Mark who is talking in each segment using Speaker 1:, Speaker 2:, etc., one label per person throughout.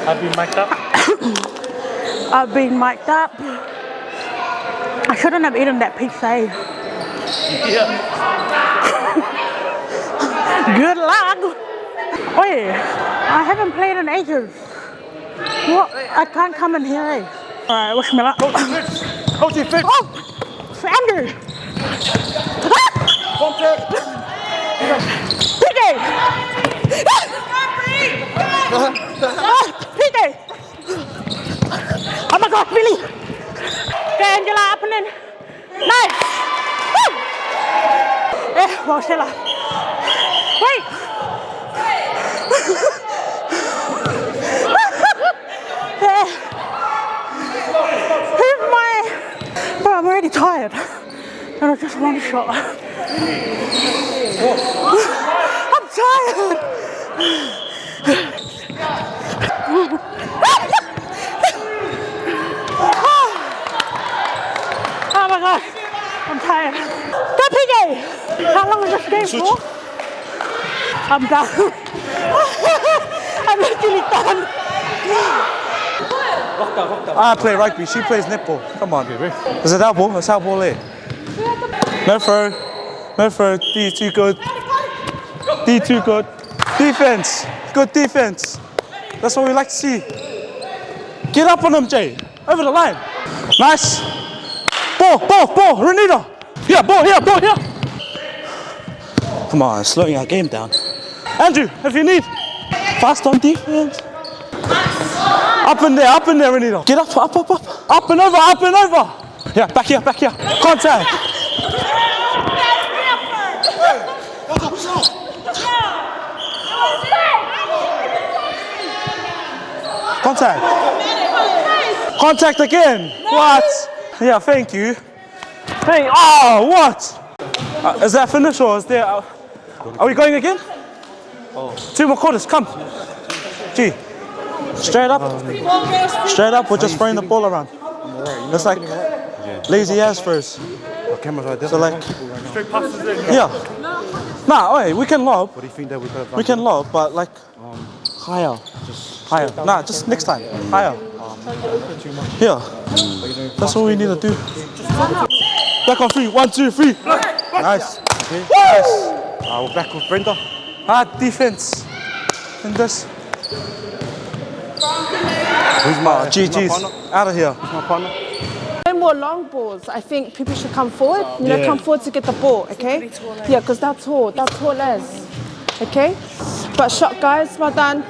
Speaker 1: I've been mic'd up.
Speaker 2: I've been mic'd up. I shouldn't have eaten that pizza.
Speaker 1: Yeah.
Speaker 2: Good luck. Wait, I haven't played in ages. What? I can't come in here. Alright, wish me luck.
Speaker 1: Hold your fix.
Speaker 2: Oh, it's Andrew. PJ. PJ. Oh my God, Billy. Okay, Angela, up and in. Nice. Well, Stella. Wait. Who's my... Bro, I'm already tired. And I just one shot. I'm tired. Oh my gosh, I'm tired. Go PJ! How long is this game for? I'm done. I'm literally done.
Speaker 3: I play rugby, she plays netball. Come on. Is it our ball? It's our ball there. No throw. No throw. D too good. D too good. Defense. Good defense. That's what we like to see. Get up on them, Jay. Over the line. Nice. Ball. Renita. Here, ball here. Come on, slowing our game down. Andrew, if you need. Fast on defense. Up in there, Renita. Get up. Up and over. Yeah, back here. Contact. Contact again. What? Yeah, thank you. Hey, oh, what? Is that finish or is there? Are we going again? Oh. 2 more quarters, come. G. Straight up, we're just throwing the ball around. It's like lazy ass throws. So like, yeah. Nah, wait, we can lob. What do you think that we could have done? We can lob, but like, higher. Nah, just next time, higher. Yeah, that's what we need to do. Back on 3, 1, 2, 3. Nice. Okay. Nice. We're back with Brenda. Defense. And this. Who's my GG's out of here. Who's my partner?
Speaker 4: No more long balls. I think people should come forward. Come forward to get the ball, okay? Yeah, because that's tall as. Okay? But shot, guys, well done.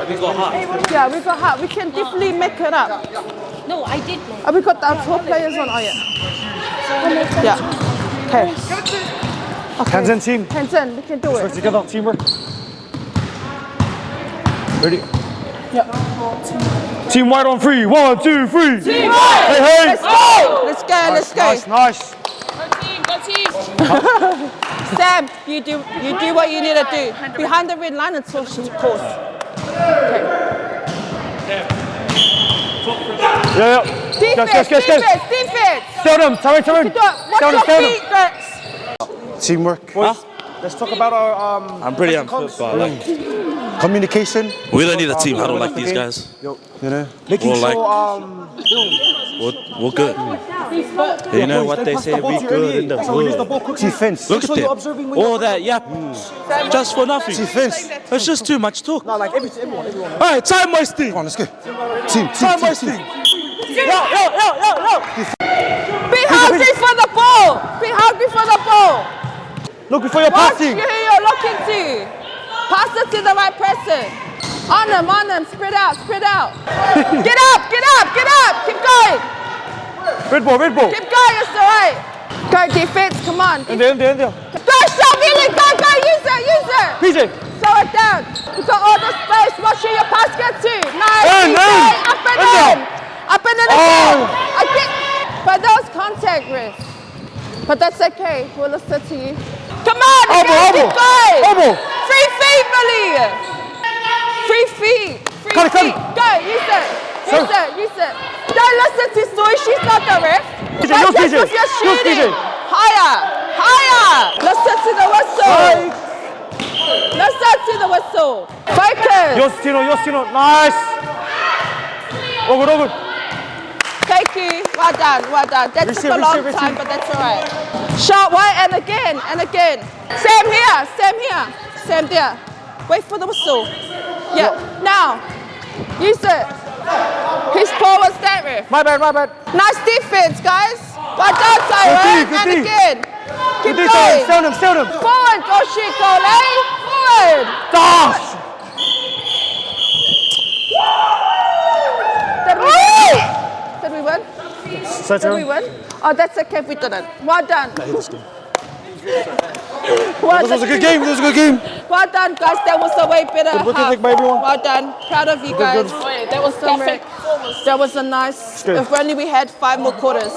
Speaker 1: We got hot.
Speaker 4: Yeah, we got hot. We can definitely make it up.
Speaker 5: No, I did.
Speaker 4: We got our tall players on. Oh, yeah. Yeah. Okay.
Speaker 1: Hands team.
Speaker 4: Hands in, we can do it.
Speaker 1: Work together, teamwork. Ready?
Speaker 4: Yeah.
Speaker 1: Team white on 3. 1, 2, 3.
Speaker 4: Team
Speaker 1: white! Hey!
Speaker 4: Let's go.
Speaker 1: Nice.
Speaker 5: Go team.
Speaker 4: Sam, you do what you need to do. Behind the red line until she calls. Okay.
Speaker 1: Yeah.
Speaker 4: Defense.
Speaker 1: Tell them.
Speaker 4: Watch your feet, Rex.
Speaker 3: Teamwork.
Speaker 1: Boys, let's talk about our
Speaker 6: I'm pretty unfit, but like,
Speaker 3: communication.
Speaker 6: we don't need a team huddle like these guys.
Speaker 3: You know,
Speaker 1: making
Speaker 6: Well, like-
Speaker 1: sure
Speaker 6: We're good. You know what they say, we good in the hood.
Speaker 3: defense.
Speaker 6: Look at them. All that yap, just for nothing.
Speaker 3: Defense.
Speaker 6: It's just too much talk.
Speaker 1: like everyone.
Speaker 6: All right, time wasting.
Speaker 3: Come on, let's go. Team.
Speaker 6: Time wasting.
Speaker 4: Yo. Be hungry for the ball.
Speaker 1: Looking for your
Speaker 4: Watch
Speaker 1: passing.
Speaker 4: who you're looking to. Pass it to the right person. On them. Spread out. Get up. Keep going.
Speaker 1: Red ball.
Speaker 4: Keep going, it's all right. Go defense, come on.
Speaker 1: In there.
Speaker 4: Go, shot, Billy, go, use it.
Speaker 1: PJ.
Speaker 4: Slow it down. You got all the space. Watch who your pass get to. Nice.
Speaker 1: In.
Speaker 4: Up and in.
Speaker 1: Oh.
Speaker 4: But that was contact, Riff. But that's okay. We'll listen to you. Come on,
Speaker 1: Elbow.
Speaker 4: keep going.
Speaker 1: 3
Speaker 4: feet, Billy. 3 feet.
Speaker 1: Cut it.
Speaker 4: Go, use it. Don't listen to Soy, she's not the ref.
Speaker 1: PJ,
Speaker 4: That's
Speaker 1: yours,
Speaker 4: just
Speaker 1: PJ.
Speaker 4: because you're
Speaker 1: Yours,
Speaker 4: shooting.
Speaker 1: PJ.
Speaker 4: Higher. Listen to the whistle. Focus.
Speaker 1: Yours, Tino. Nice. All good, all good.
Speaker 4: Thank you. Well done, well done. That took a long time, but that's all right. Sharp way and again, and again. Same here, same here, same there. Wait for the whistle. Yeah, now, use it. His paw was that with.
Speaker 1: My bad, my bad.
Speaker 4: Nice defense, guys. Well done, Tyrone.
Speaker 1: Good
Speaker 4: And
Speaker 1: D.
Speaker 4: again. Keep
Speaker 1: Good
Speaker 4: going.
Speaker 1: Sound him, sound him.
Speaker 4: Forward, Oshiko, eh? Forward.
Speaker 1: Dash!
Speaker 4: Did we win? Did we win? Oh, that's okay if we didn't. Well done. Well
Speaker 1: This was a good game, this was a good game.
Speaker 4: Well done, guys. That was a way better
Speaker 1: Good
Speaker 4: half.
Speaker 1: work by everyone.
Speaker 4: Well done. Proud of you guys.
Speaker 5: That was perfect.
Speaker 4: That was a nice. If only we had 5 more quarters.